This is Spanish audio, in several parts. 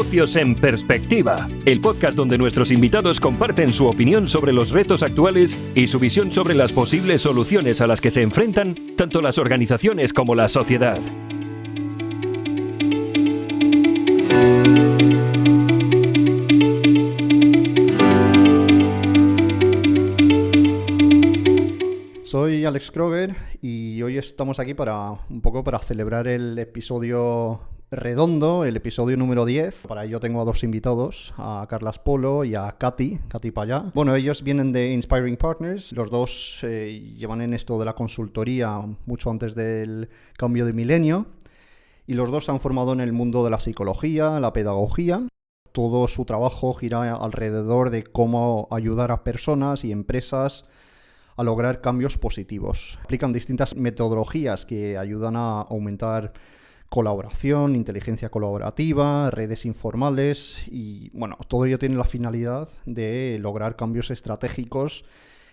Negocios en Perspectiva, el podcast donde nuestros invitados comparten su opinión sobre los retos actuales y su visión sobre las posibles soluciones a las que se enfrentan tanto las organizaciones como la sociedad. Soy Alex Kroger y hoy estamos aquí para celebrar el episodio redondo, el episodio número 10. Para ello tengo a dos invitados, a Carlas Polo y a Katy Payá. Bueno, ellos vienen de Inspiring Partners. Los dos llevan en esto de la consultoría mucho antes del cambio de milenio. Y los dos se han formado en el mundo de la psicología, la pedagogía. Todo su trabajo gira alrededor de cómo ayudar a personas y empresas a lograr cambios positivos. Aplican distintas metodologías que ayudan a aumentar colaboración, inteligencia colaborativa, redes informales y, bueno, todo ello tiene la finalidad de lograr cambios estratégicos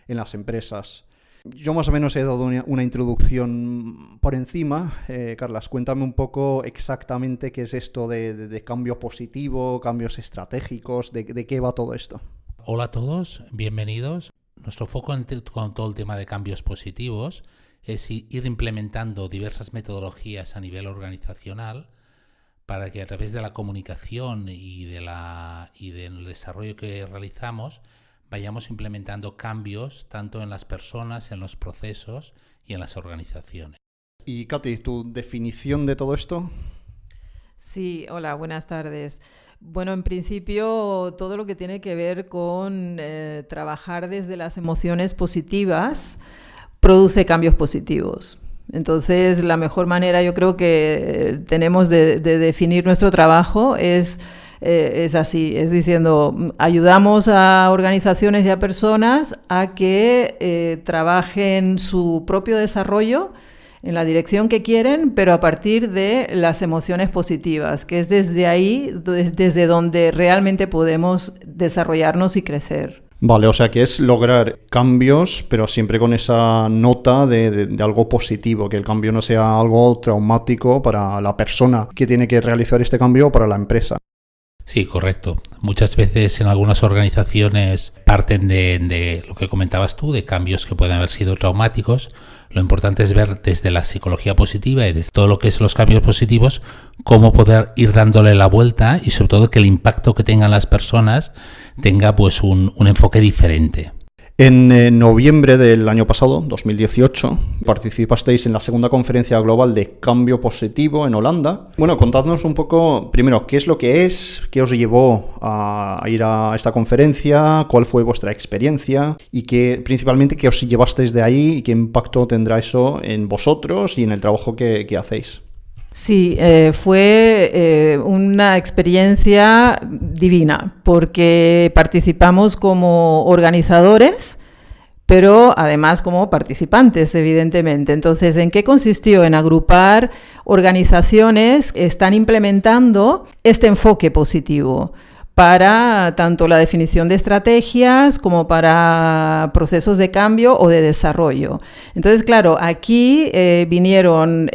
en las empresas. Yo más o menos he dado una introducción por encima. Carlas, cuéntame un poco exactamente qué es esto de cambio positivo, cambios estratégicos, de qué va todo esto. Hola a todos, bienvenidos. Nuestro foco con todo el tema de cambios positivos es ir implementando diversas metodologías a nivel organizacional para que a través de la comunicación y del desarrollo que realizamos vayamos implementando cambios tanto en las personas, en los procesos y en las organizaciones. Y Katy, ¿tu definición de todo esto? Sí, hola, buenas tardes. Bueno, en principio todo lo que tiene que ver con trabajar desde las emociones positivas produce cambios positivos. Entonces, la mejor manera yo creo que tenemos de definir nuestro trabajo es así, es diciendo, ayudamos a organizaciones y a personas a que trabajen su propio desarrollo en la dirección que quieren, pero a partir de las emociones positivas, que es desde ahí, desde donde realmente podemos desarrollarnos y crecer. Vale, o sea que es lograr cambios, pero siempre con esa nota de algo positivo, que el cambio no sea algo traumático para la persona que tiene que realizar este cambio o para la empresa. Sí, correcto. Muchas veces en algunas organizaciones parten de lo que comentabas tú, de cambios que pueden haber sido traumáticos. Lo importante es ver desde la psicología positiva y desde todo lo que es los cambios positivos, cómo poder ir dándole la vuelta y sobre todo que el impacto que tengan las personas tenga pues un enfoque diferente. En noviembre del año pasado, 2018, participasteis en la segunda conferencia global de cambio positivo en Holanda. Bueno, contadnos un poco, primero, qué es lo que es, qué os llevó a ir a esta conferencia, cuál fue vuestra experiencia y principalmente qué os llevasteis de ahí y qué impacto tendrá eso en vosotros y en el trabajo que hacéis. Sí, fue una experiencia divina porque participamos como organizadores, pero además como participantes, evidentemente. Entonces, ¿en qué consistió? En agrupar organizaciones que están implementando este enfoque positivo para tanto la definición de estrategias como para procesos de cambio o de desarrollo. Entonces, claro, aquí vinieron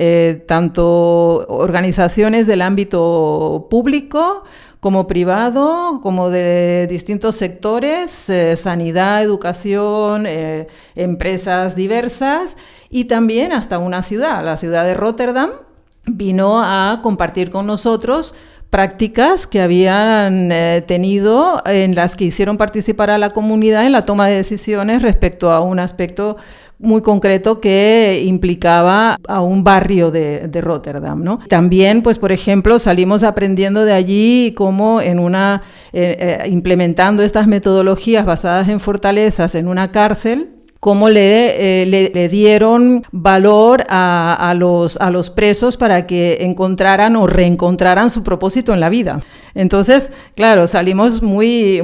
tanto organizaciones del ámbito público como privado, como de distintos sectores, sanidad, educación, empresas diversas y también hasta una ciudad, la ciudad de Rotterdam, vino a compartir con nosotros prácticas que habían tenido en las que hicieron participar a la comunidad en la toma de decisiones respecto a un aspecto muy concreto que implicaba a un barrio de Rotterdam, ¿no? También, pues, por ejemplo, salimos aprendiendo de allí cómo implementando estas metodologías basadas en fortalezas en una cárcel, cómo le dieron valor a los presos para que encontraran o reencontraran su propósito en la vida. Entonces, claro, salimos muy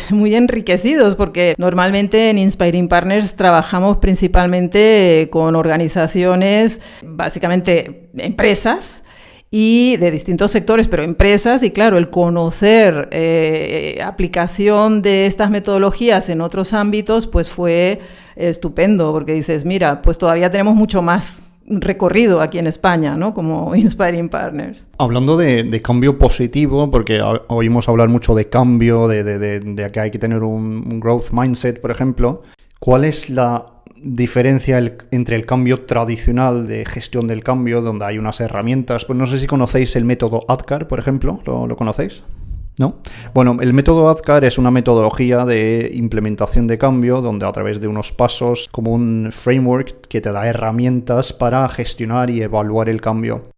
enriquecidos porque normalmente en Inspiring Partners trabajamos principalmente con organizaciones, básicamente empresas, y de distintos sectores, pero empresas, y claro, el conocer aplicación de estas metodologías en otros ámbitos, pues fue estupendo, porque dices, mira, pues todavía tenemos mucho más recorrido aquí en España, ¿no? Como Inspiring Partners. Hablando de cambio positivo, porque oímos hablar mucho de cambio, de que hay que tener un growth mindset, por ejemplo, ¿cuál es la diferencia entre el cambio tradicional de gestión del cambio, donde hay unas herramientas? Pues no sé si conocéis el método ADKAR, por ejemplo, ¿lo conocéis? ¿No? Bueno, el método ADKAR es una metodología de implementación de cambio donde a través de unos pasos, como un framework que te da herramientas para gestionar y evaluar el cambio.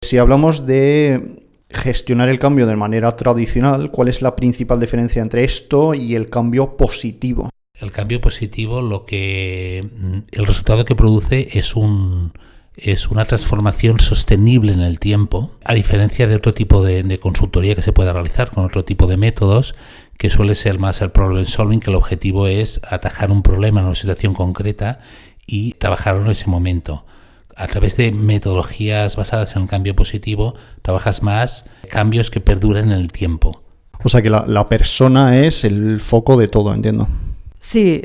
Si hablamos de gestionar el cambio de manera tradicional, ¿cuál es la principal diferencia entre esto y el cambio positivo? El cambio positivo, el resultado que produce es una transformación sostenible en el tiempo, a diferencia de otro tipo de consultoría que se puede realizar con otro tipo de métodos, que suele ser más el problem solving, que el objetivo es atajar un problema en una situación concreta y trabajarlo en ese momento. A través de metodologías basadas en el cambio positivo, trabajas más cambios que perduren en el tiempo. O sea que la persona es el foco de todo, entiendo. Sí,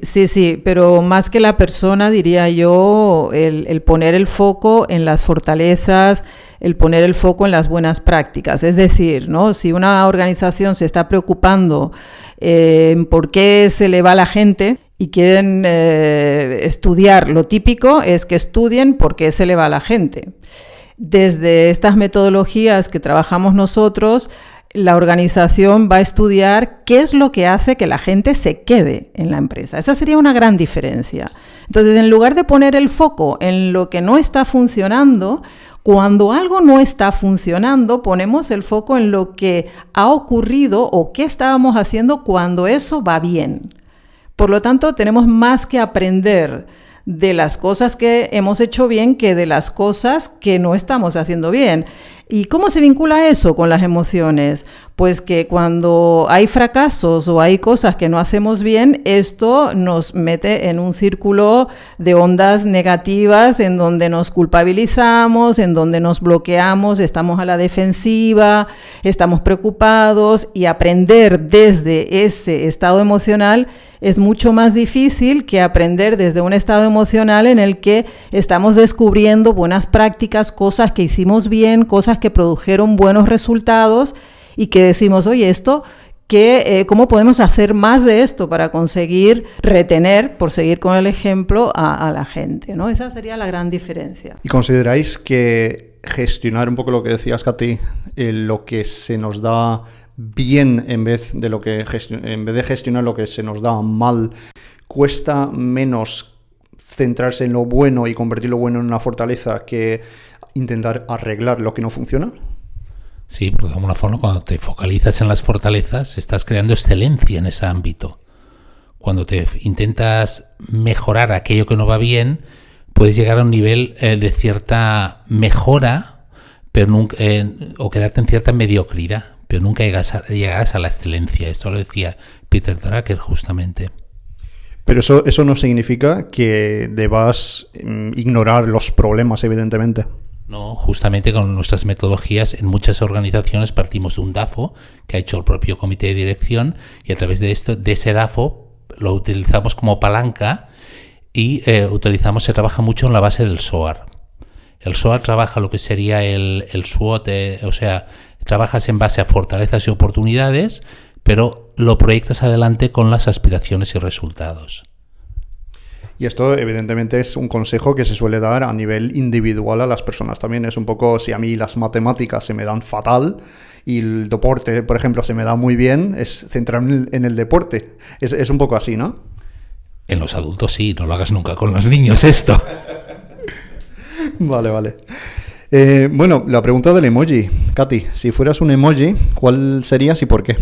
pero más que la persona, diría yo, el poner el foco en las fortalezas, el poner el foco en las buenas prácticas. Es decir, ¿no? Si una organización se está preocupando en por qué se le va la gente y quieren estudiar, lo típico es que estudien por qué se le va la gente. Desde estas metodologías que trabajamos nosotros, la organización va a estudiar qué es lo que hace que la gente se quede en la empresa. Esa sería una gran diferencia. Entonces, en lugar de poner el foco en lo que no está funcionando, cuando algo no está funcionando, ponemos el foco en lo que ha ocurrido o qué estábamos haciendo cuando eso va bien. Por lo tanto, tenemos más que aprender de las cosas que hemos hecho bien que de las cosas que no estamos haciendo bien. ¿Y cómo se vincula eso con las emociones? Pues que cuando hay fracasos o hay cosas que no hacemos bien, esto nos mete en un círculo de ondas negativas en donde nos culpabilizamos, en donde nos bloqueamos, estamos a la defensiva, estamos preocupados, y aprender desde ese estado emocional es mucho más difícil que aprender desde un estado emocional en el que estamos descubriendo buenas prácticas, cosas que hicimos bien, cosas que produjeron buenos resultados y que decimos, oye, ¿cómo podemos hacer más de esto para conseguir retener, por seguir con el ejemplo, a la gente, ¿no? Esa sería la gran diferencia. ¿Y consideráis que gestionar un poco lo que decías, Katy, lo que se nos da bien en vez de gestionar lo que se nos da mal, cuesta menos centrarse en lo bueno y convertir lo bueno en una fortaleza que intentar arreglar lo que no funciona? Sí, porque de alguna forma cuando te focalizas en las fortalezas estás creando excelencia en ese ámbito. Cuando te intentas mejorar aquello que no va bien, puedes llegar a un nivel de cierta mejora, pero nunca, o quedarte en cierta mediocridad, pero nunca llegarás a la excelencia. Esto lo decía Peter Drucker justamente. Pero eso no significa que debas ignorar los problemas, evidentemente. No, justamente con nuestras metodologías en muchas organizaciones partimos de un DAFO que ha hecho el propio comité de dirección, y a través de ese DAFO lo utilizamos como palanca y se trabaja mucho en la base del SWOT. El SWOT trabaja lo que sería el SWOT, o sea, trabajas en base a fortalezas y oportunidades, pero lo proyectas adelante con las aspiraciones y resultados. Y esto evidentemente es un consejo que se suele dar a nivel individual a las personas también. Es un poco, si a mí las matemáticas se me dan fatal y el deporte, por ejemplo, se me da muy bien, es centrarme en el deporte. Es un poco así, ¿no? En los adultos sí, no lo hagas nunca con los niños esto. Vale. Bueno, la pregunta del emoji. Katy, si fueras un emoji, ¿cuál serías y por qué?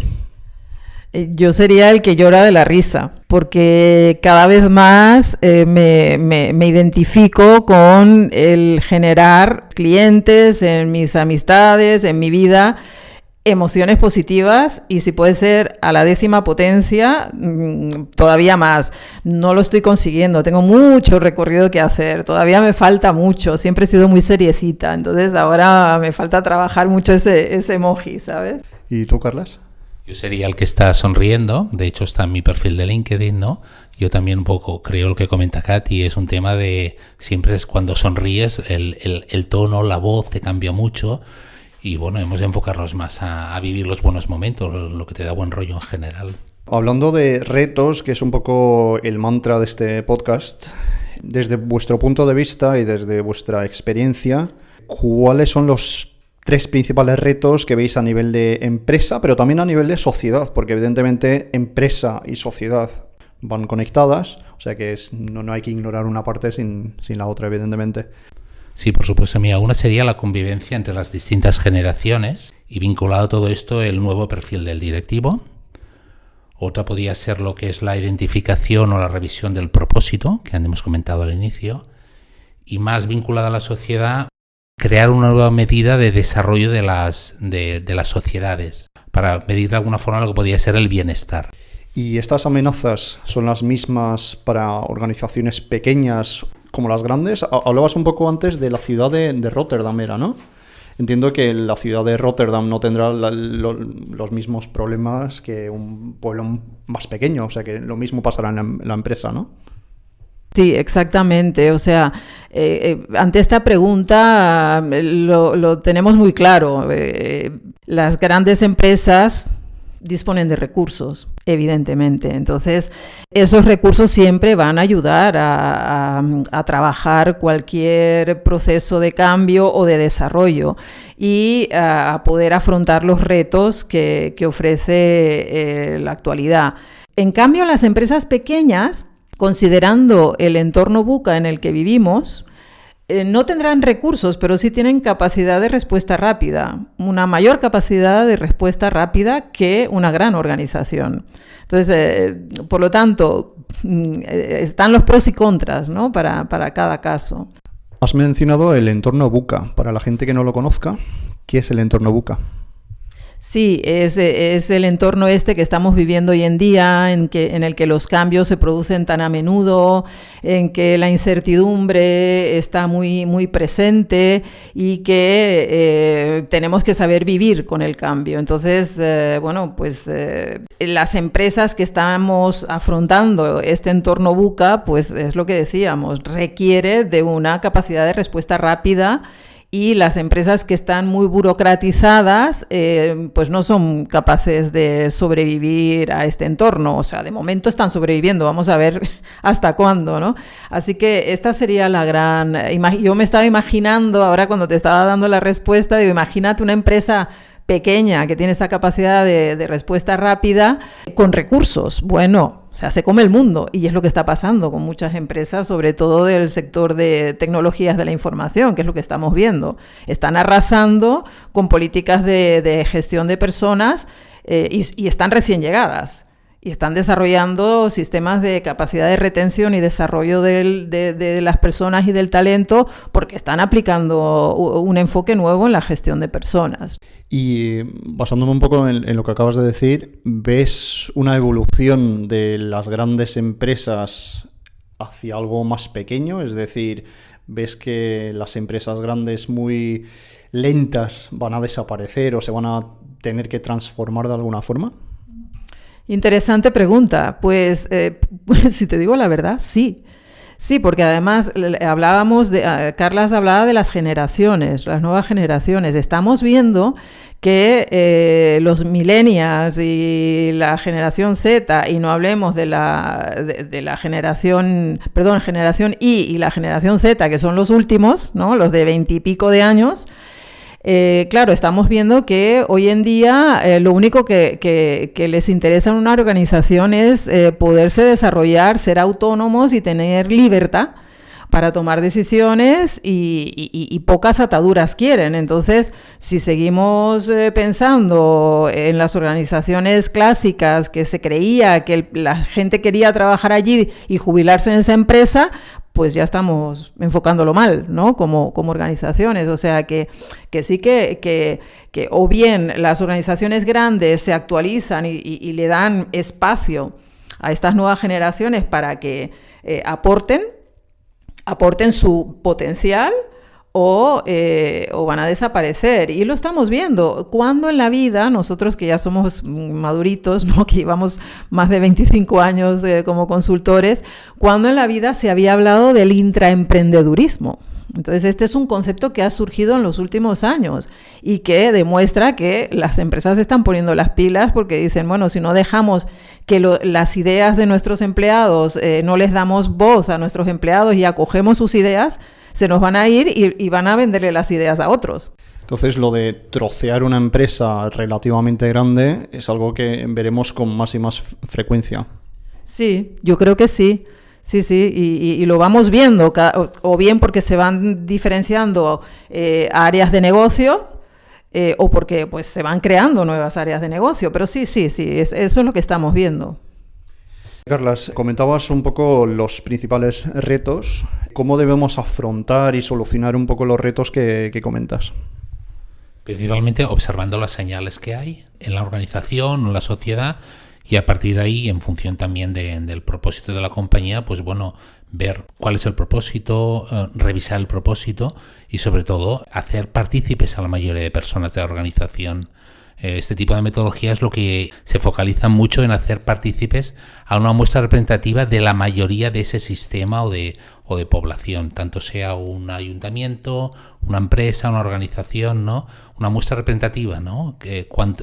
Yo sería el que llora de la risa, porque cada vez más me identifico con el generar clientes en mis amistades, en mi vida, emociones positivas, y si puede ser a la 10ª potencia, todavía más. No lo estoy consiguiendo, tengo mucho recorrido que hacer, todavía me falta mucho, siempre he sido muy seriecita, entonces ahora me falta trabajar mucho ese emoji, ¿sabes? ¿Y tú, Carlas? Yo sería el que está sonriendo, de hecho está en mi perfil de LinkedIn, ¿no? Yo también un poco creo lo que comenta Katy, es un tema de siempre es cuando sonríes, el tono, la voz te cambia mucho y bueno, hemos de enfocarnos más a vivir los buenos momentos, lo que te da buen rollo en general. Hablando de retos, que es un poco el mantra de este podcast, desde vuestro punto de vista y desde vuestra experiencia, ¿cuáles son los 3 principales retos que veis a nivel de empresa, pero también a nivel de sociedad? Porque evidentemente empresa y sociedad van conectadas, o sea que no hay que ignorar una parte sin la otra, evidentemente. Sí, por supuesto. Mira, una sería la convivencia entre las distintas generaciones y vinculado a todo esto el nuevo perfil del directivo. Otra podría ser lo que es la identificación o la revisión del propósito, que hemos comentado al inicio, y más vinculada a la sociedad, crear una nueva medida de desarrollo de las sociedades para medir de alguna forma lo que podría ser el bienestar. ¿Y estas amenazas son las mismas para organizaciones pequeñas como las grandes? Hablabas un poco antes de la ciudad de Rotterdam, ¿no? Entiendo que la ciudad de Rotterdam no tendrá los mismos problemas que un pueblo más pequeño, o sea que lo mismo pasará en la empresa, ¿no? Sí, exactamente. O sea, ante esta pregunta lo tenemos muy claro. Las grandes empresas disponen de recursos, evidentemente. Entonces, esos recursos siempre van a ayudar a trabajar cualquier proceso de cambio o de desarrollo y a poder afrontar los retos que ofrece la actualidad. En cambio, las empresas pequeñas, considerando el entorno VUCA en el que vivimos, no tendrán recursos, pero sí tienen capacidad de respuesta rápida, una mayor capacidad de respuesta rápida que una gran organización. Entonces, por lo tanto, están los pros y contras, ¿no? para cada caso. Has mencionado el entorno VUCA. Para la gente que no lo conozca, ¿qué es el entorno VUCA? Sí, es el entorno que estamos viviendo hoy en día, en el que los cambios se producen tan a menudo, en que la incertidumbre está muy, muy presente y que tenemos que saber vivir con el cambio. Entonces, las empresas que estamos afrontando este entorno VUCA, pues es lo que decíamos, requiere de una capacidad de respuesta rápida. Y las empresas que están muy burocratizadas, pues no son capaces de sobrevivir a este entorno. O sea, de momento están sobreviviendo, vamos a ver hasta cuándo, ¿no? Así que esta sería la gran... Yo me estaba imaginando, ahora cuando te estaba dando la respuesta, digo, imagínate una empresa pequeña que tiene esa capacidad de respuesta rápida con recursos. Bueno, o sea, se come el mundo y es lo que está pasando con muchas empresas, sobre todo del sector de tecnologías de la información, que es lo que estamos viendo. Están arrasando con políticas de gestión de personas y están recién llegadas. Y están desarrollando sistemas de capacidad de retención y desarrollo de las personas y del talento porque están aplicando un enfoque nuevo en la gestión de personas. Y basándome un poco en lo que acabas de decir, ¿ves una evolución de las grandes empresas hacia algo más pequeño? Es decir, ¿ves que las empresas grandes muy lentas van a desaparecer o se van a tener que transformar de alguna forma? Interesante pregunta. Pues si te digo la verdad, sí. Sí, porque además Carlas hablaba de las generaciones, las nuevas generaciones. Estamos viendo que los millennials y la generación Z, y no hablemos de la generación Y y la generación Z, que son los últimos, ¿no? Los de 20 y pico de años. Claro, estamos viendo que hoy en día lo único que les interesa en una organización es poderse desarrollar, ser autónomos y tener libertad para tomar decisiones y pocas ataduras quieren. Entonces, si seguimos pensando en las organizaciones clásicas que se creía que la gente quería trabajar allí y jubilarse en esa empresa, pues ya estamos enfocándolo mal, ¿no? Como organizaciones. O sea que sí que o bien las organizaciones grandes se actualizan y le dan espacio a estas nuevas generaciones para que aporten su potencial, o van a desaparecer. Y lo estamos viendo. Cuando en la vida, nosotros que ya somos maduritos, ¿no? Que llevamos más de 25 años como consultores, cuando en la vida se había hablado del intraemprendedurismo. Entonces, este es un concepto que ha surgido en los últimos años y que demuestra que las empresas están poniendo las pilas porque dicen, bueno, si no dejamos que las ideas de nuestros empleados, no les damos voz a nuestros empleados y acogemos sus ideas, se nos van a ir y van a venderle las ideas a otros. Entonces, lo de trocear una empresa relativamente grande es algo que veremos con más y más frecuencia. Sí, yo creo que sí. Sí, y lo vamos viendo, o bien porque se van diferenciando áreas de negocio, o porque pues se van creando nuevas áreas de negocio. Pero sí, eso es lo que estamos viendo. Carlas, comentabas un poco los principales retos. ¿Cómo debemos afrontar y solucionar un poco los retos que comentas? Principalmente observando las señales que hay en la organización o en la sociedad, y a partir de ahí, en función también del propósito de la compañía, pues bueno, ver cuál es el propósito, revisar el propósito y sobre todo hacer partícipes a la mayoría de personas de la organización. Este tipo de metodología es lo que se focaliza mucho en hacer partícipes a una muestra representativa de la mayoría de ese sistema o de población, tanto sea un ayuntamiento, una empresa, una organización, ¿no? Una muestra representativa, ¿no?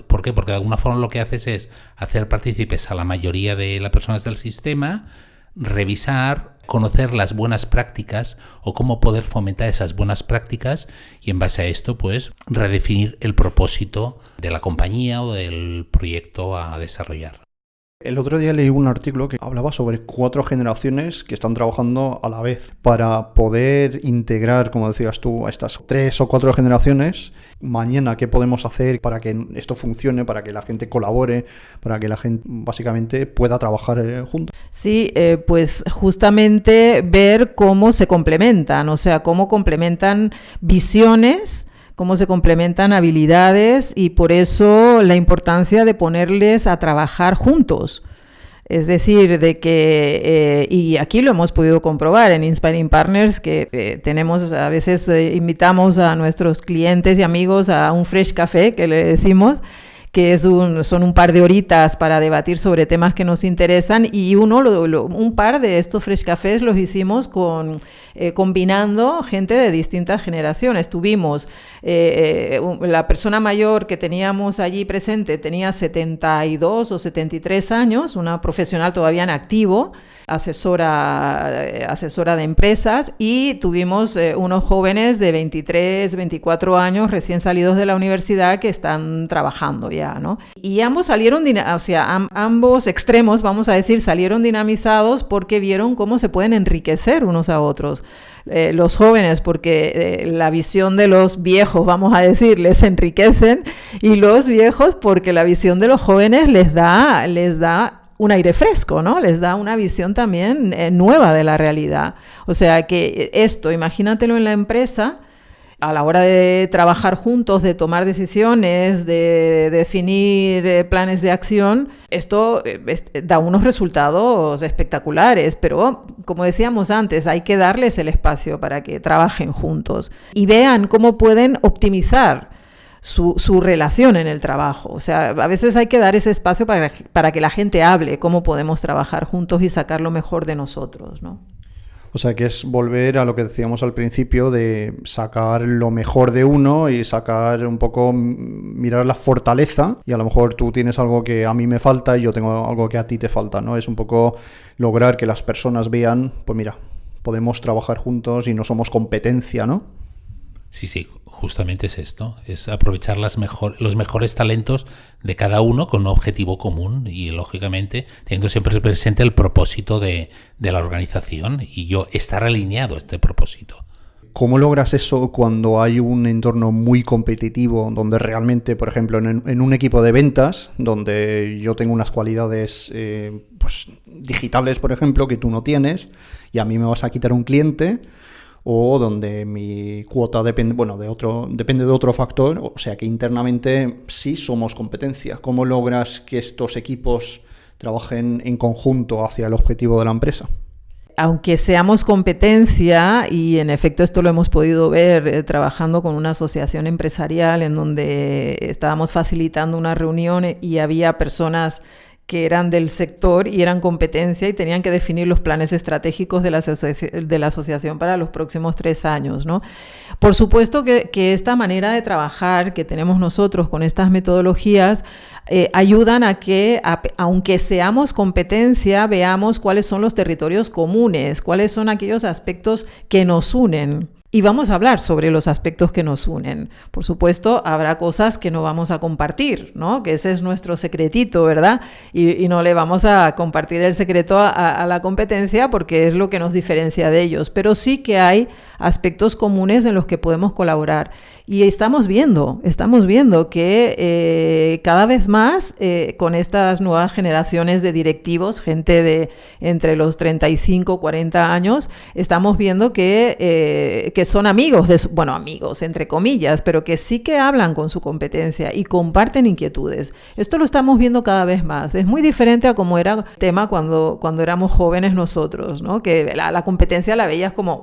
¿Por qué? Porque de alguna forma lo que haces es hacer partícipes a la mayoría de las personas del sistema, revisar, conocer las buenas prácticas o cómo poder fomentar esas buenas prácticas y en base a esto pues redefinir el propósito de la compañía o del proyecto a desarrollar. El otro día leí un artículo que hablaba sobre 4 generaciones que están trabajando a la vez para poder integrar, como decías tú, a estas 3 o 4 generaciones. Mañana, ¿qué podemos hacer para que esto funcione, para que la gente colabore, para que la gente básicamente pueda trabajar juntos? Sí, pues justamente ver cómo se complementan, o sea, cómo complementan visiones, cómo se complementan habilidades y por eso la importancia de ponerles a trabajar juntos. Es decir, de que, y aquí lo hemos podido comprobar en Inspiring Partners, que tenemos, a veces invitamos a nuestros clientes y amigos a un fresh café, que le decimos, que son un par de horitas para debatir sobre temas que nos interesan y un par de estos fresh cafés los hicimos combinando gente de distintas generaciones. Tuvimos la persona mayor que teníamos allí presente tenía 72 o 73 años, una profesional todavía en activo, asesora de empresas, y tuvimos unos jóvenes de 23, 24 años recién salidos de la universidad que están trabajando ya, ¿no? Y ambos salieron, ambos extremos, vamos a decir, salieron dinamizados porque vieron cómo se pueden enriquecer unos a otros. Los jóvenes porque la visión de los viejos, vamos a decir, les enriquecen, y los viejos porque la visión de los jóvenes les da un aire fresco, ¿no? Les da una visión también nueva de la realidad. O sea que esto, imagínatelo en la empresa, a la hora de trabajar juntos, de tomar decisiones, de definir planes de acción, esto da unos resultados espectaculares, pero como decíamos antes, hay que darles el espacio para que trabajen juntos y vean cómo pueden optimizar su relación en el trabajo. O sea, a veces hay que dar ese espacio para que la gente hable cómo podemos trabajar juntos y sacar lo mejor de nosotros, ¿no? O sea, que es volver a lo que decíamos al principio de sacar lo mejor de uno y sacar un poco, mirar la fortaleza, y a lo mejor tú tienes algo que a mí me falta y yo tengo algo que a ti te falta, ¿no? Es un poco lograr que las personas vean, pues mira, podemos trabajar juntos y no somos competencia, ¿no? Sí, justamente es esto, es aprovechar los mejores talentos de cada uno con un objetivo común y, lógicamente, teniendo siempre presente el propósito de la organización y estar alineado a este propósito. ¿Cómo logras eso cuando hay un entorno muy competitivo, donde realmente, por ejemplo, en un equipo de ventas, donde yo tengo unas cualidades pues, digitales, por ejemplo, que tú no tienes, y a mí me vas a quitar un cliente, o donde mi cuota depende de otro factor, o sea que internamente sí somos competencia? ¿Cómo logras que estos equipos trabajen en conjunto hacia el objetivo de la empresa? aunque seamos competencia, y en efecto esto lo hemos podido ver trabajando con una asociación empresarial en donde estábamos facilitando una reunión y había personas que eran del sector y eran competencia y tenían que definir los planes estratégicos de la asociación para los próximos 3 años, ¿no? Por supuesto que esta manera de trabajar que tenemos nosotros con estas metodologías ayudan a que, aunque seamos competencia, veamos cuáles son los territorios comunes, cuáles son aquellos aspectos que nos unen. Y vamos a hablar sobre los aspectos que nos unen. Por supuesto, habrá cosas que no vamos a compartir, ¿no? Que ese es nuestro secretito, ¿verdad? Y no le vamos a compartir el secreto a la competencia porque es lo que nos diferencia de ellos. Pero sí que hay aspectos comunes en los que podemos colaborar. Y estamos viendo que cada vez más con estas nuevas generaciones de directivos, gente de entre los 35 40 años, estamos viendo que son amigos, amigos entre comillas, pero que sí que hablan con su competencia y comparten inquietudes. Esto lo estamos viendo cada vez más. Es muy diferente a como era el tema cuando éramos jóvenes nosotros, ¿no? Que la competencia la veías como,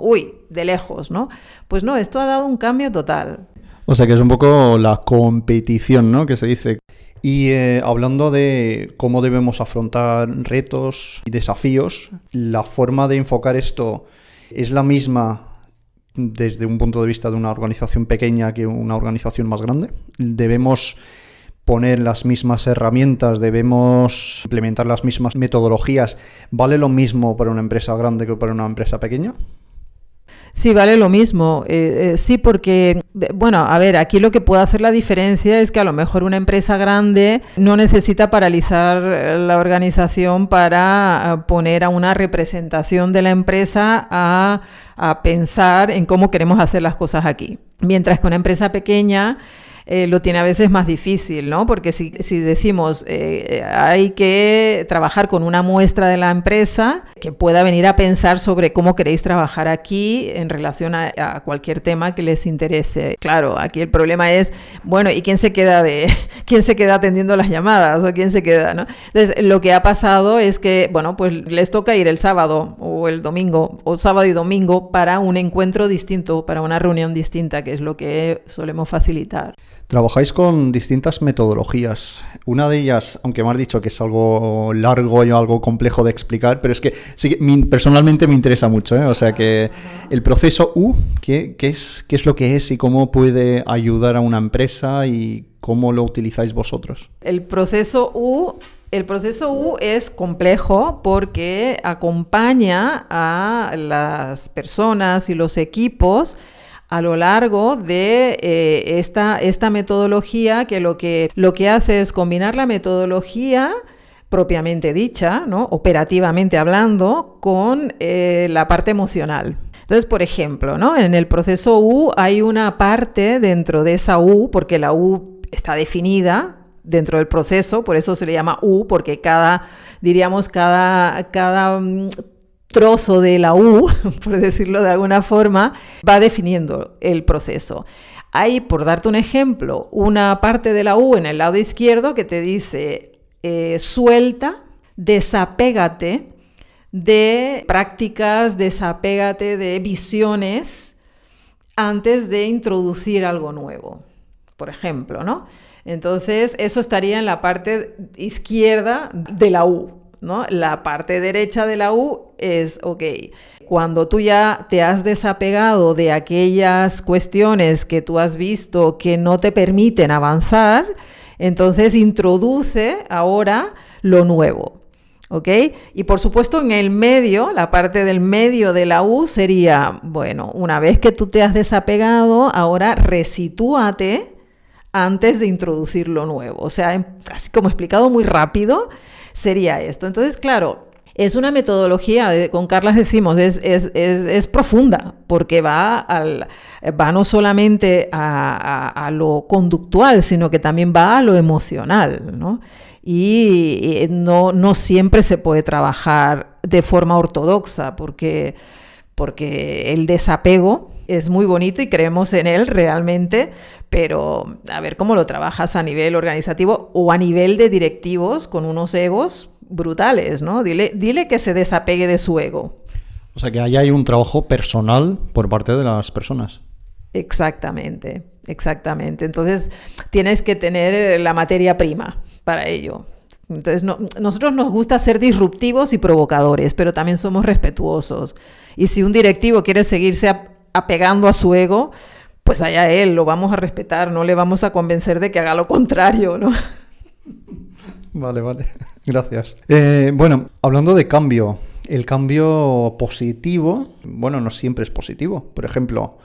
de lejos, ¿no? Pues no, esto ha dado un cambio total. O sea que es un poco la competición, ¿no? Que se dice. Y hablando de cómo debemos afrontar retos y desafíos, ¿la forma de enfocar esto es la misma desde un punto de vista de una organización pequeña que una organización más grande? ¿Debemos poner las mismas herramientas? ¿Debemos implementar las mismas metodologías? ¿Vale lo mismo para una empresa grande que para una empresa pequeña? Sí, vale lo mismo. Sí, porque, aquí lo que puede hacer la diferencia es que a lo mejor una empresa grande no necesita paralizar la organización para poner a una representación de la empresa a pensar en cómo queremos hacer las cosas aquí. Mientras que una empresa pequeña lo tiene a veces más difícil, ¿no? Porque si decimos hay que trabajar con una muestra de la empresa que pueda venir a pensar sobre cómo queréis trabajar aquí en relación a cualquier tema que les interese. Claro, aquí el problema es, ¿y quién se queda atendiendo las llamadas? ¿O quién se queda, no? Entonces, lo que ha pasado es que, pues les toca ir el sábado o el domingo, o sábado y domingo, para un encuentro distinto, para una reunión distinta, que es lo que solemos facilitar. Trabajáis con distintas metodologías. Una de ellas, aunque me has dicho que es algo largo y algo complejo de explicar, pero es que sí que personalmente me interesa mucho, ¿eh? O sea que el proceso U, ¿qué es lo que es y cómo puede ayudar a una empresa y cómo lo utilizáis vosotros? El proceso U es complejo porque acompaña a las personas y los equipos a lo largo de esta metodología, que lo que hace es combinar la metodología propiamente dicha, ¿no? Operativamente hablando, con la parte emocional. Entonces, por ejemplo, ¿no? En el proceso U hay una parte dentro de esa U, porque la U está definida dentro del proceso, por eso se le llama U, porque cada trozo de la U, por decirlo de alguna forma, va definiendo el proceso. Hay, por darte un ejemplo, una parte de la U en el lado izquierdo que te dice suelta, desapégate de prácticas, desapégate de visiones antes de introducir algo nuevo, por ejemplo, ¿no? Entonces, eso estaría en la parte izquierda de la U, ¿no? La parte derecha de la U es, cuando tú ya te has desapegado de aquellas cuestiones que tú has visto que no te permiten avanzar, entonces introduce ahora lo nuevo, ¿ok? Y por supuesto en el medio, la parte del medio de la U sería, una vez que tú te has desapegado, ahora resitúate antes de introducir lo nuevo. O sea, así como explicado muy rápido, sería esto. Entonces, claro, es una metodología, con Carlas decimos, es profunda, porque va no solamente a lo conductual, sino que también va a lo emocional, ¿no? Y no siempre se puede trabajar de forma ortodoxa, porque el desapego es muy bonito y creemos en él realmente, pero a ver cómo lo trabajas a nivel organizativo o a nivel de directivos con unos egos brutales, ¿no? Dile que se desapegue de su ego. O sea que ahí hay un trabajo personal por parte de las personas. Exactamente. Entonces tienes que tener la materia prima para ello. Entonces nosotros nos gusta ser disruptivos y provocadores, pero también somos respetuosos. Y si un directivo quiere seguirse apegando a su ego, pues allá él, lo vamos a respetar, no le vamos a convencer de que haga lo contrario, ¿no? Vale, gracias. Bueno, hablando de cambio, el cambio positivo, bueno, no siempre es positivo. Por ejemplo,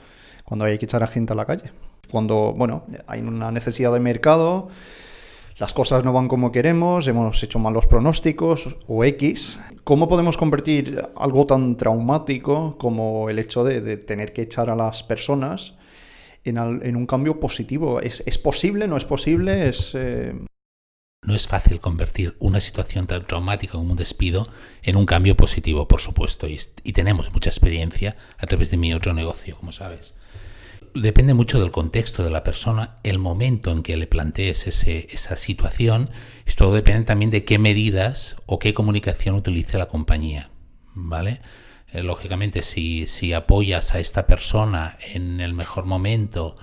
cuando hay que echar a gente a la calle, cuando, bueno, hay una necesidad de mercado, las cosas no van como queremos, hemos hecho malos pronósticos o X. ¿Cómo podemos convertir algo tan traumático como el hecho de tener que echar a las personas en un cambio positivo? ¿Es posible? ¿No es posible? No es fácil convertir una situación tan traumática como un despido en un cambio positivo, por supuesto, y tenemos mucha experiencia a través de mi otro negocio, como sabes. Depende mucho del contexto de la persona, el momento en que le plantees esa situación, y todo depende también de qué medidas o qué comunicación utilice la compañía, ¿vale? Lógicamente, si apoyas a esta persona en el mejor momento,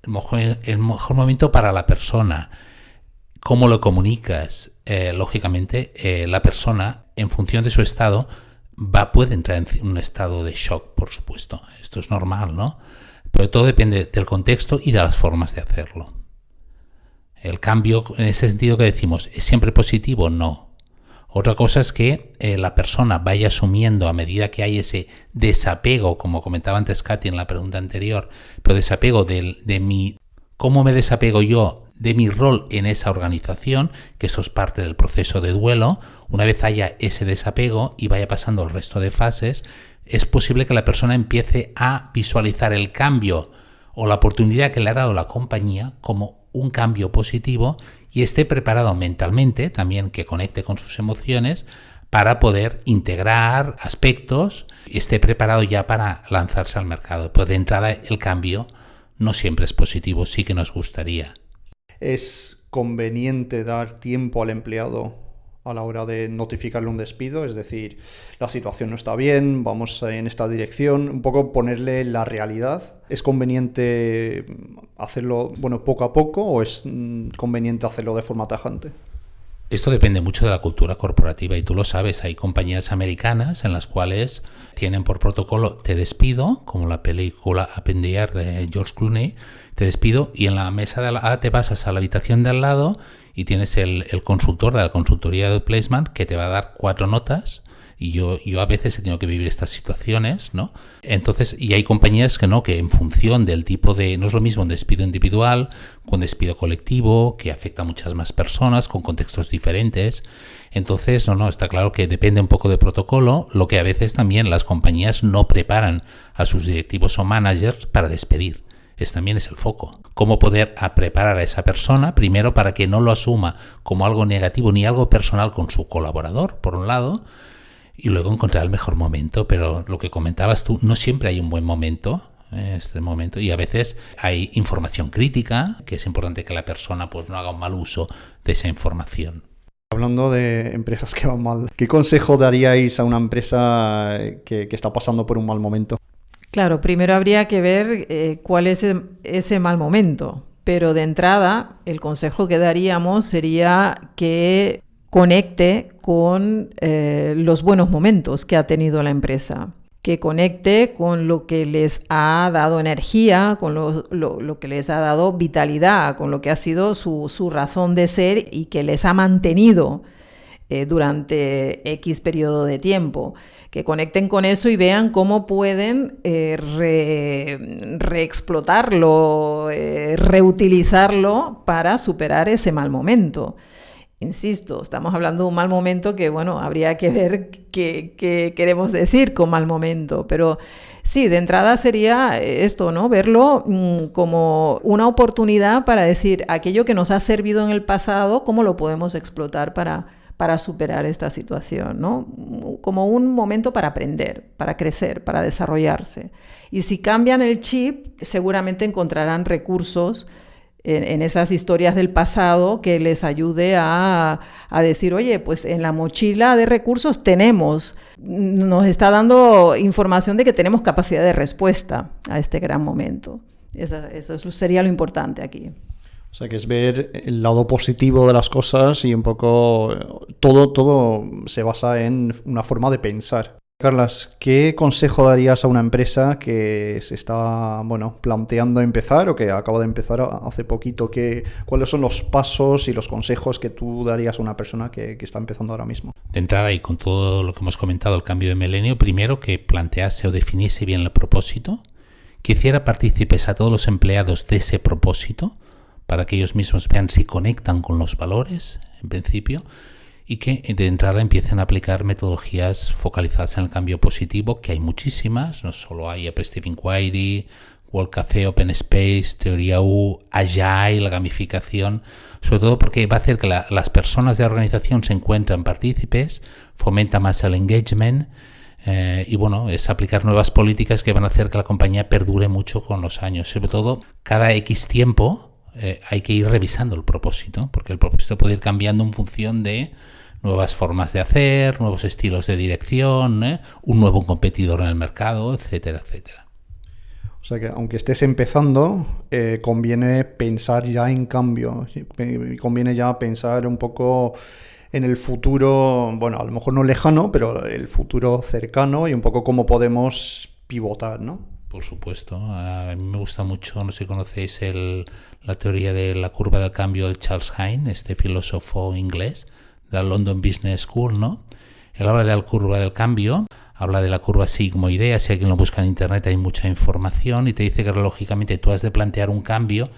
el mejor momento para la persona, cómo lo comunicas, lógicamente la persona, en función de su estado, puede entrar en un estado de shock, por supuesto. Esto es normal, ¿no? Pero todo depende del contexto y de las formas de hacerlo. El cambio, en ese sentido que decimos, ¿es siempre positivo? No. Otra cosa es que la persona vaya asumiendo a medida que hay ese desapego, como comentaba antes Katy en la pregunta anterior, pero desapego ¿cómo me desapego yo de mi rol en esa organización? Que eso es parte del proceso de duelo. Una vez haya ese desapego y vaya pasando el resto de fases, es posible que la persona empiece a visualizar el cambio o la oportunidad que le ha dado la compañía como un cambio positivo y esté preparado mentalmente, también que conecte con sus emociones, para poder integrar aspectos y esté preparado ya para lanzarse al mercado. Pero de entrada el cambio no siempre es positivo, sí que nos gustaría. ¿Es conveniente dar tiempo al empleado a la hora de notificarle un despido? Es decir, la situación no está bien, vamos en esta dirección, un poco ponerle la realidad. ¿Es conveniente hacerlo, poco a poco o es conveniente hacerlo de forma tajante? Esto depende mucho de la cultura corporativa y tú lo sabes, hay compañías americanas en las cuales tienen por protocolo te despido, como la película Up in the Air de George Clooney, te despido y en la mesa de te pasas a la habitación de al lado y tienes el consultor de la consultoría de placement que te va a dar 4 notas y yo a veces he tenido que vivir estas situaciones, ¿no? Entonces, y hay compañías que en función del tipo de, no es lo mismo un despido individual, con despido colectivo, que afecta a muchas más personas, con contextos diferentes. Entonces, está claro que depende un poco de protocolo, lo que a veces también las compañías no preparan a sus directivos o managers para despedir. También es el foco. Cómo poder preparar a esa persona, primero para que no lo asuma como algo negativo ni algo personal con su colaborador, por un lado, y luego encontrar el mejor momento. Pero lo que comentabas tú, no siempre hay un buen momento, momento, y a veces hay información crítica, que es importante que la persona no haga un mal uso de esa información. Hablando de empresas que van mal, ¿qué consejo daríais a una empresa que está pasando por un mal momento? Claro, primero habría que ver cuál es ese mal momento, pero de entrada el consejo que daríamos sería que conecte con los buenos momentos que ha tenido la empresa, que conecte con lo que les ha dado energía, con lo que les ha dado vitalidad, con lo que ha sido su razón de ser y que les ha mantenido durante X periodo de tiempo. Que conecten con eso y vean cómo pueden reexplotarlo, reutilizarlo para superar ese mal momento. Insisto, estamos hablando de un mal momento que, habría que ver qué queremos decir con mal momento, pero sí, de entrada sería esto, ¿no? Verlo como una oportunidad para decir aquello que nos ha servido en el pasado, cómo lo podemos explotar para superar esta situación, ¿no? Como un momento para aprender, para crecer, para desarrollarse. Y si cambian el chip, seguramente encontrarán recursos en esas historias del pasado que les ayude a decir, oye, pues en la mochila de recursos nos está dando información de que tenemos capacidad de respuesta a este gran momento. Eso sería lo importante aquí. O sea, que es ver el lado positivo de las cosas y un poco todo se basa en una forma de pensar. Carlas, ¿qué consejo darías a una empresa que se está planteando empezar o que acaba de empezar hace poquito? ¿Cuáles son los pasos y los consejos que tú darías a una persona que está empezando ahora mismo? De entrada, y con todo lo que hemos comentado, el cambio de milenio, primero que plantease o definiese bien el propósito, que hiciera partícipes a todos los empleados de ese propósito, para que ellos mismos vean si conectan con los valores, en principio, y que de entrada empiecen a aplicar metodologías focalizadas en el cambio positivo, que hay muchísimas, no solo hay Appreciative Inquiry, World Café, Open Space, Teoría U, Agile, la gamificación, sobre todo porque va a hacer que las personas de la organización se encuentren partícipes, fomenta más el engagement, y es aplicar nuevas políticas que van a hacer que la compañía perdure mucho con los años. Sobre todo, cada X tiempo hay que ir revisando el propósito, porque el propósito puede ir cambiando en función de nuevas formas de hacer, nuevos estilos de dirección, un nuevo competidor en el mercado, etcétera, etcétera. O sea que aunque estés empezando, conviene pensar ya en cambio, conviene ya pensar un poco en el futuro, a lo mejor no lejano, pero el futuro cercano y un poco cómo podemos pivotar, ¿no? Por supuesto, a mí me gusta mucho, no sé si conocéis la teoría de la curva del cambio de Charles Hine, este filósofo inglés de la London Business School, ¿no? Él habla de la curva del cambio, habla de la curva sigmoidea, si alguien lo busca en internet hay mucha información y te dice que lógicamente tú has de plantear un cambio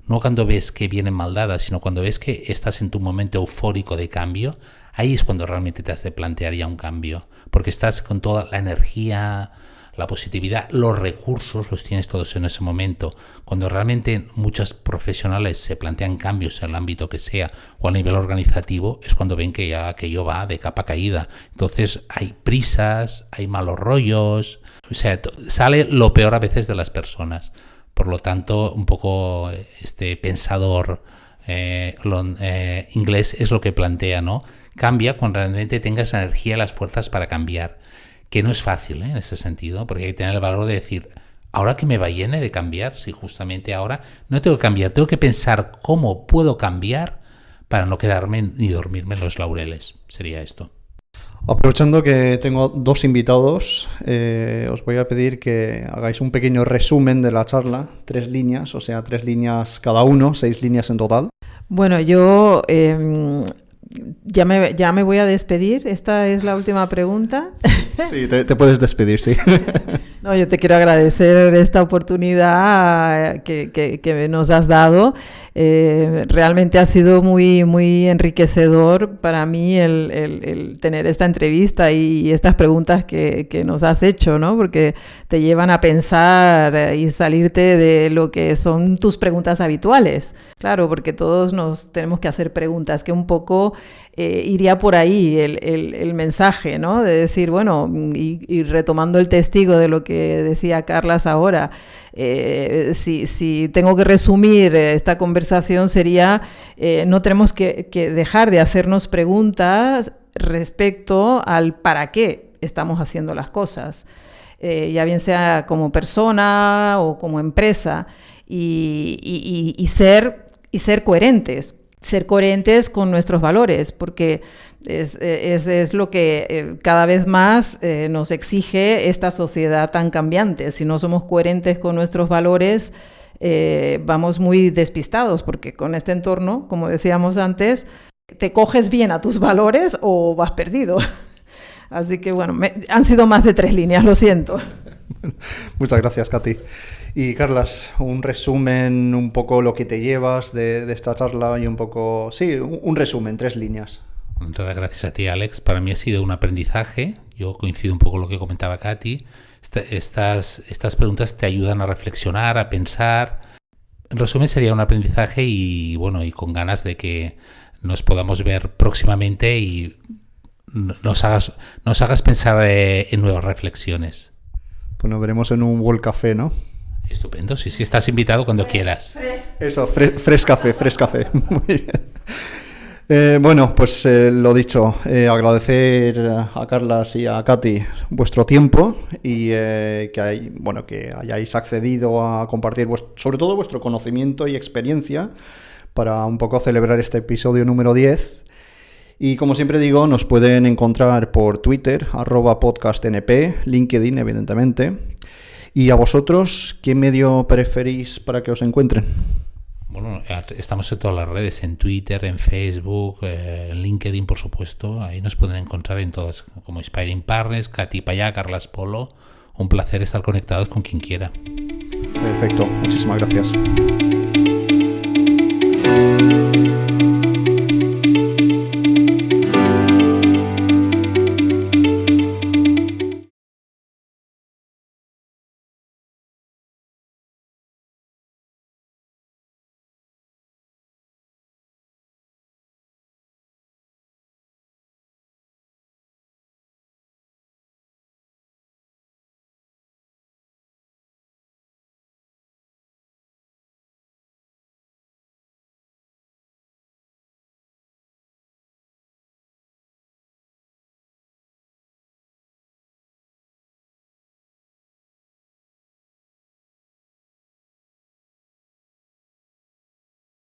no cuando ves que vienen mal dadas, sino cuando ves que estás en tu momento eufórico de cambio. Ahí es cuando realmente te has de plantear ya un cambio, porque estás con toda la energía, la positividad, los recursos los tienes todos en ese momento. Cuando realmente muchos profesionales se plantean cambios en el ámbito que sea o a nivel organizativo, es cuando ven que ya aquello va de capa caída. Entonces hay prisas, hay malos rollos, o sea, sale lo peor a veces de las personas. Por lo tanto, un poco este pensador inglés es lo que plantea, ¿no? Cambia cuando realmente tengas la energía y las fuerzas para cambiar. Que no es fácil en ese sentido, porque hay que tener el valor de decir, ahora que me va llene de cambiar, si justamente ahora no tengo que cambiar, tengo que pensar cómo puedo cambiar para no quedarme ni dormirme en los laureles. Sería esto. Aprovechando que tengo dos invitados, os voy a pedir que hagáis un pequeño resumen de la charla, 3 líneas, o sea, 3 líneas cada uno, 6 líneas en total. Bueno, yo ya me voy a despedir. Esta es la última pregunta. Sí, te puedes despedir, sí. No, yo te quiero agradecer esta oportunidad que nos has dado. Realmente ha sido muy, muy enriquecedor para mí el tener esta entrevista y estas preguntas que nos has hecho, ¿no? Porque te llevan a pensar y salirte de lo que son tus preguntas habituales. Claro, porque todos nos tenemos que hacer preguntas, que un poco iría por ahí el mensaje, ¿no? De decir, bueno, y retomando el testigo de lo que decía Carlas ahora, si tengo que resumir esta conversación sería, no tenemos que dejar de hacernos preguntas respecto al para qué estamos haciendo las cosas, ya bien sea como persona o como empresa, y ser coherentes. Ser coherentes con nuestros valores, porque es lo que cada vez más nos exige esta sociedad tan cambiante. Si no somos coherentes con nuestros valores, vamos muy despistados, porque con este entorno, como decíamos antes, te coges bien a tus valores o vas perdido. Así que bueno, han sido más de 3 líneas, lo siento. Muchas gracias, Katy. Y Carlas, un resumen, un poco lo que te llevas de esta charla y un poco, sí, un resumen, 3 líneas. Entonces, gracias a ti, Alex. Para mí ha sido un aprendizaje. Yo coincido un poco con lo que comentaba Katy. Estas preguntas te ayudan a reflexionar, a pensar. En resumen, sería un aprendizaje y bueno, y con ganas de que nos podamos ver próximamente y nos hagas pensar en nuevas reflexiones. Pues nos veremos en un World Café, ¿no? Estupendo, sí, estás invitado cuando quieras. Eso, fresh café. Muy bien. Bueno, pues lo dicho, agradecer a Carlas y a Katy vuestro tiempo y que hayáis accedido a compartir sobre todo vuestro conocimiento y experiencia para un poco celebrar este episodio número 10. Y como siempre digo, nos pueden encontrar por Twitter, @podcastnp, LinkedIn, evidentemente. ¿Y a vosotros qué medio preferís para que os encuentren? Bueno, estamos en todas las redes, en Twitter, en Facebook, en LinkedIn, por supuesto. Ahí nos pueden encontrar en todas, como Inspiring Partners, Katy Payá, Carlas Polo. Un placer estar conectados con quien quiera. Perfecto, muchísimas gracias.